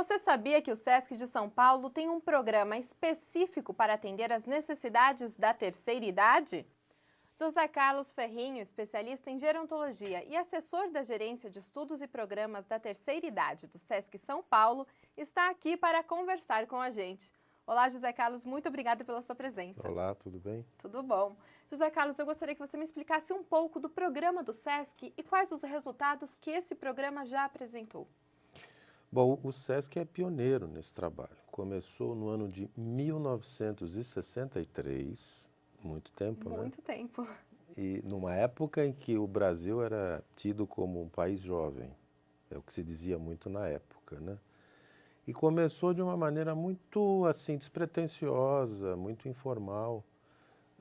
Você sabia que o SESC de São Paulo tem um programa específico para atender às necessidades da terceira idade? José Carlos Ferrinho, especialista em gerontologia e assessor da Gerência de Estudos e Programas da Terceira Idade do SESC São Paulo, está aqui para conversar com a gente. Olá, José Carlos, muito obrigada pela sua presença. Olá, tudo bem? Tudo bom. José Carlos, eu gostaria que você me explicasse um pouco do programa do SESC e quais os resultados que esse programa já apresentou. Bom, o SESC é pioneiro nesse trabalho. Começou no ano de 1963, muito tempo, né? Muito tempo. E numa época em que o Brasil era tido como um país jovem, é o que se dizia muito na época, né? E começou de uma maneira muito, assim, despretensiosa, muito informal,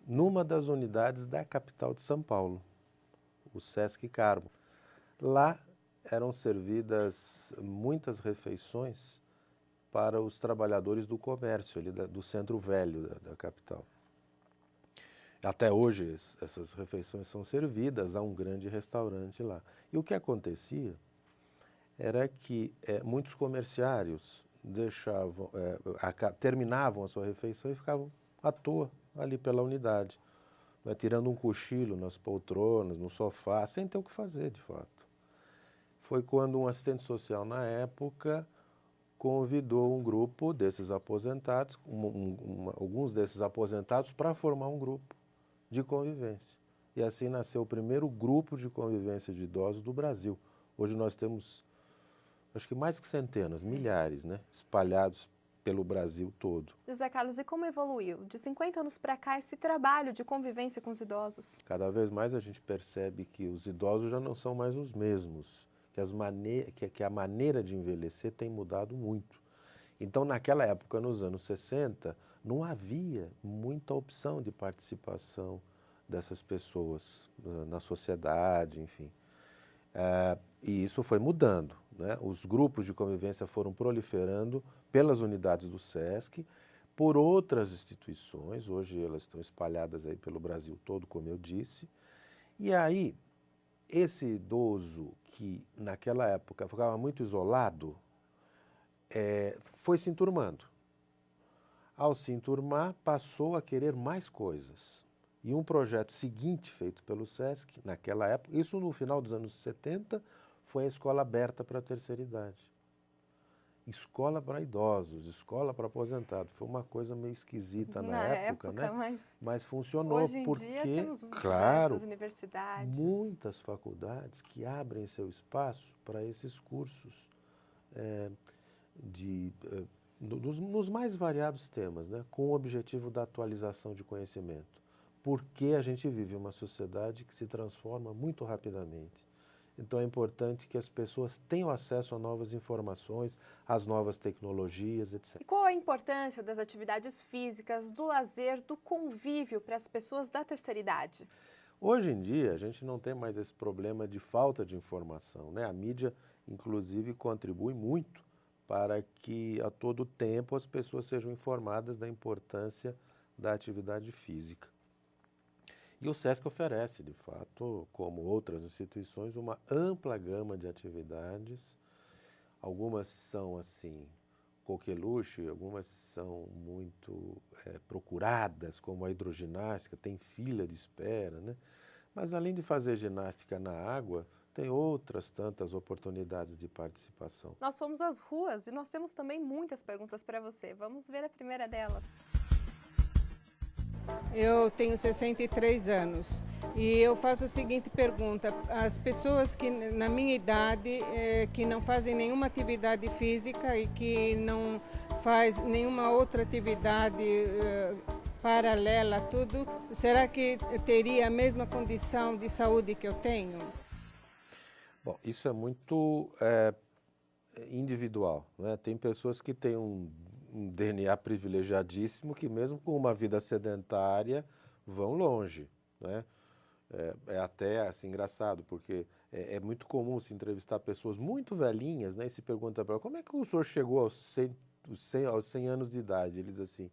numa das unidades da capital de São Paulo, o SESC Carmo. Lá eram servidas muitas refeições para os trabalhadores do comércio, ali do centro velho da capital. Até hoje essas refeições são servidas a um grande restaurante lá. E o que acontecia era que muitos comerciários terminavam a sua refeição e ficavam à toa ali pela unidade, né, tirando um cochilo nas poltronas, no sofá, sem ter o que fazer de fato. Foi quando um assistente social na época convidou um grupo desses aposentados, alguns desses aposentados, para formar um grupo de convivência. E assim nasceu o primeiro grupo de convivência de idosos do Brasil. Hoje nós temos, acho que mais que centenas, milhares, né, espalhados pelo Brasil todo. José Carlos, e como evoluiu de 50 anos para cá esse trabalho de convivência com os idosos? Cada vez mais a gente percebe que os idosos já não são mais os mesmos, que a maneira de envelhecer tem mudado muito. Então, naquela época, nos anos 60, não havia muita opção de participação dessas pessoas na sociedade, enfim. E isso foi mudando, né? Os grupos de convivência foram proliferando pelas unidades do SESC, por outras instituições, hoje elas estão espalhadas aí pelo Brasil todo, como eu disse. E aí, esse idoso que naquela época ficava muito isolado, foi se enturmando. Ao se enturmar, passou a querer mais coisas. E um projeto seguinte feito pelo SESC, naquela época, isso no final dos anos 70, foi a escola aberta para a terceira idade. Escola para idosos, escola para aposentados. Foi uma coisa meio esquisita na época, né? Mas funcionou hoje em porque, dia temos claro, diversas universidades, muitas faculdades que abrem seu espaço para esses cursos nos mais variados temas, né? Com o objetivo da atualização de conhecimento. Porque a gente vive uma sociedade que se transforma muito rapidamente. Então é importante que as pessoas tenham acesso a novas informações, às novas tecnologias, etc. E qual a importância das atividades físicas, do lazer, do convívio para as pessoas da terceira idade? Hoje em dia, a gente não tem mais esse problema de falta de informação, né? A mídia, inclusive, contribui muito para que a todo tempo as pessoas sejam informadas da importância da atividade física. E o SESC oferece, de fato, como outras instituições, uma ampla gama de atividades. Algumas são, assim, coqueluche, algumas são muito procuradas, como a hidroginástica, tem fila de espera, né? Mas, além de fazer ginástica na água, tem outras tantas oportunidades de participação. Nós fomos às ruas e nós temos também muitas perguntas para você. Vamos ver a primeira delas. Eu tenho 63 anos e eu faço a seguinte pergunta: as pessoas que na minha idade que não fazem nenhuma atividade física e que não faz nenhuma outra atividade paralela a tudo, será que teria a mesma condição de saúde que eu tenho? Bom, isso é muito individual, né? Tem pessoas que têm um DNA privilegiadíssimo que mesmo com uma vida sedentária vão longe, né? É até assim engraçado, porque é muito comum se entrevistar pessoas muito velhinhas, né? E se pergunta para ela, como é que o senhor chegou aos 100 anos de idade? Ele diz assim,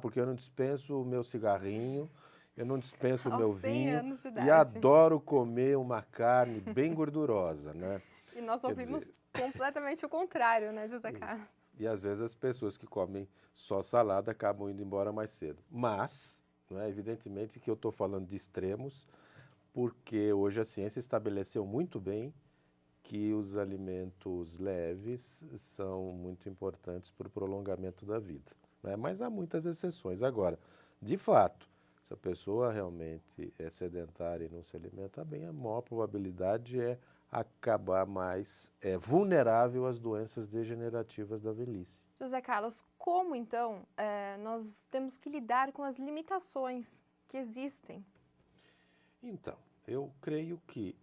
porque eu não dispenso o meu cigarrinho, eu não dispenso o meu vinho e adoro comer uma carne bem gordurosa, né? E nós ouvimos completamente o contrário, né, José Carlos? E às vezes as pessoas que comem só salada acabam indo embora mais cedo. Mas, não é, evidentemente que eu estou falando de extremos, porque hoje a ciência estabeleceu muito bem que os alimentos leves são muito importantes para o prolongamento da vida, né? Mas há muitas exceções. Agora, de fato, se a pessoa realmente é sedentária e não se alimenta bem, a maior probabilidade é acabar mais vulnerável às doenças degenerativas da velhice. José Carlos, como então nós temos que lidar com as limitações que existem? Então, eu creio que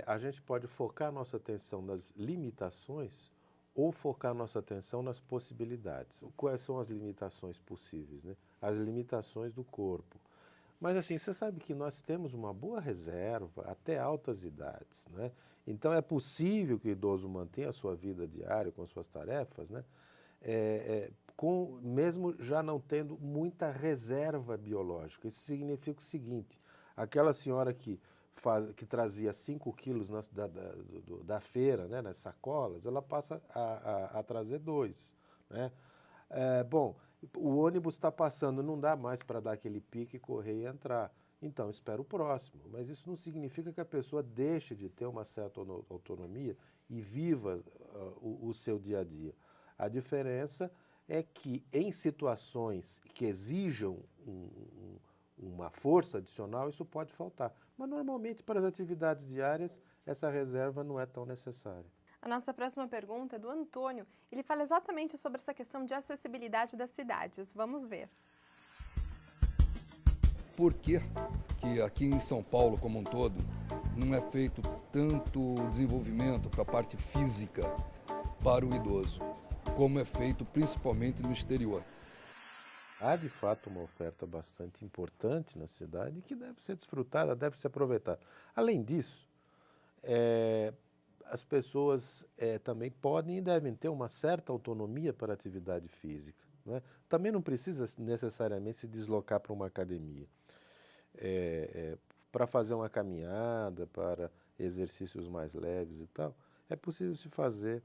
a gente pode focar nossa atenção nas limitações ou focar nossa atenção nas possibilidades. Quais são as limitações possíveis, né? As limitações do corpo. Mas assim, você sabe que nós temos uma boa reserva até altas idades, né? Então é possível que o idoso mantenha a sua vida diária com suas tarefas, né? Mesmo já não tendo muita reserva biológica. Isso significa o seguinte, aquela senhora que trazia 5 quilos da feira, né, nas sacolas, ela passa a trazer 2, né? Bom, o ônibus está passando, não dá mais para dar aquele pique, correr e entrar. Então, espera o próximo. Mas isso não significa que a pessoa deixe de ter uma certa autonomia e viva o seu dia a dia. A diferença é que em situações que exijam uma força adicional, isso pode faltar. Mas normalmente para as atividades diárias, essa reserva não é tão necessária. A nossa próxima pergunta é do Antônio. Ele fala exatamente sobre essa questão de acessibilidade das cidades. Vamos ver. Por que aqui em São Paulo como um todo não é feito tanto desenvolvimento para a parte física para o idoso, como é feito principalmente no exterior? Há de fato uma oferta bastante importante na cidade que deve ser desfrutada, deve ser aproveitada. Além disso, as pessoas também podem e devem ter uma certa autonomia para a atividade física, não é? Também não precisa necessariamente se deslocar para uma academia. Para fazer uma caminhada, para exercícios mais leves e tal, é possível se fazer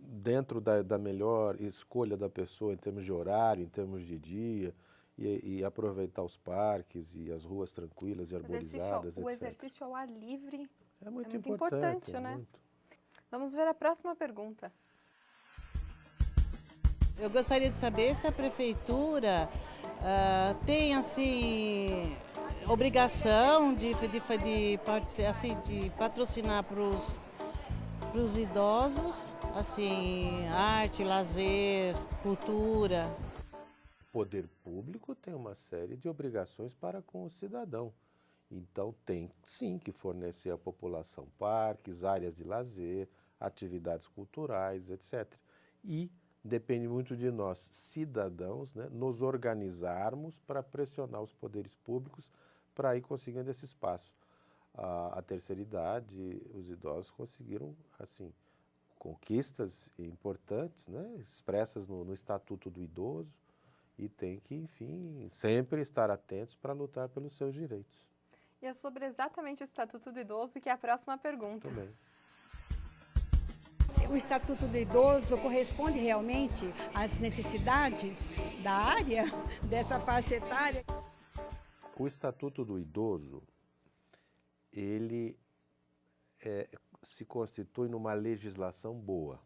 dentro da melhor escolha da pessoa em termos de horário, em termos de dia, e aproveitar os parques e as ruas tranquilas e arborizadas, etc. O exercício ao ar livre é muito importante, né? Muito. Vamos ver a próxima pergunta. Eu gostaria de saber se a prefeitura tem assim obrigação de patrocinar para os idosos, assim, arte, lazer, cultura. O poder público tem uma série de obrigações para com o cidadão. Então tem sim que fornecer à população parques, áreas de lazer, atividades culturais, etc. E depende muito de nós, cidadãos, né, nos organizarmos para pressionar os poderes públicos para ir conseguindo esse espaço. A terceira idade, os idosos conseguiram, assim, conquistas importantes, né, expressas no Estatuto do Idoso, e tem que, enfim, sempre estar atentos para lutar pelos seus direitos. E é sobre exatamente o Estatuto do Idoso que é a próxima pergunta. Também. O Estatuto do Idoso corresponde realmente às necessidades da área, dessa faixa etária? O Estatuto do Idoso, ele se constitui numa legislação boa.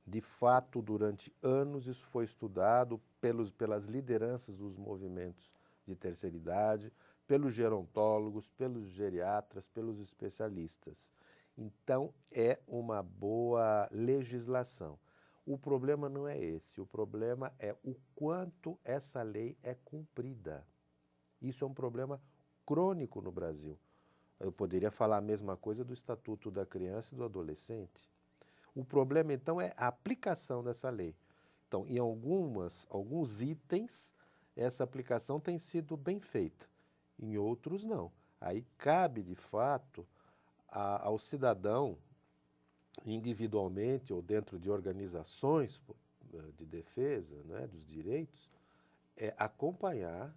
De fato, durante anos isso foi estudado pelas lideranças dos movimentos de terceira idade, pelos gerontólogos, pelos geriatras, pelos especialistas. Então, é uma boa legislação. O problema não é esse, o problema é o quanto essa lei é cumprida. Isso é um problema crônico no Brasil. Eu poderia falar a mesma coisa do Estatuto da Criança e do Adolescente. O problema, então, é a aplicação dessa lei. Então, em alguns itens, essa aplicação tem sido bem feita, em outros não. Aí cabe, de fato, ao cidadão, individualmente ou dentro de organizações de defesa, né, dos direitos, acompanhar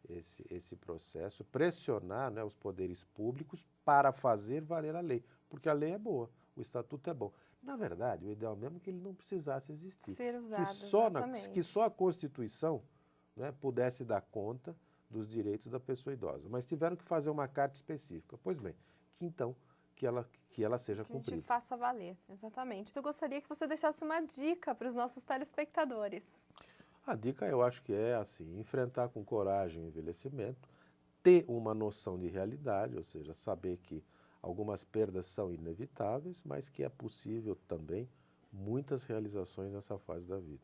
esse processo, pressionar, né, os poderes públicos para fazer valer a lei, porque a lei é boa, o estatuto é bom. Na verdade, o ideal mesmo é que ele não precisasse existir. Ser usado, Que só a Constituição, né, pudesse dar conta dos direitos da pessoa idosa. Mas tiveram que fazer uma carta específica. Pois bem, que ela seja Que a gente cumprida. faça valer, exatamente. Eu gostaria que você deixasse uma dica para os nossos telespectadores. A dica eu acho que é assim, enfrentar com coragem o envelhecimento, ter uma noção de realidade, ou seja, saber que algumas perdas são inevitáveis, mas que é possível também muitas realizações nessa fase da vida.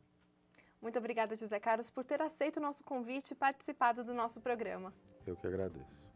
Muito obrigada, José Carlos, por ter aceito o nosso convite e participado do nosso programa. Eu que agradeço.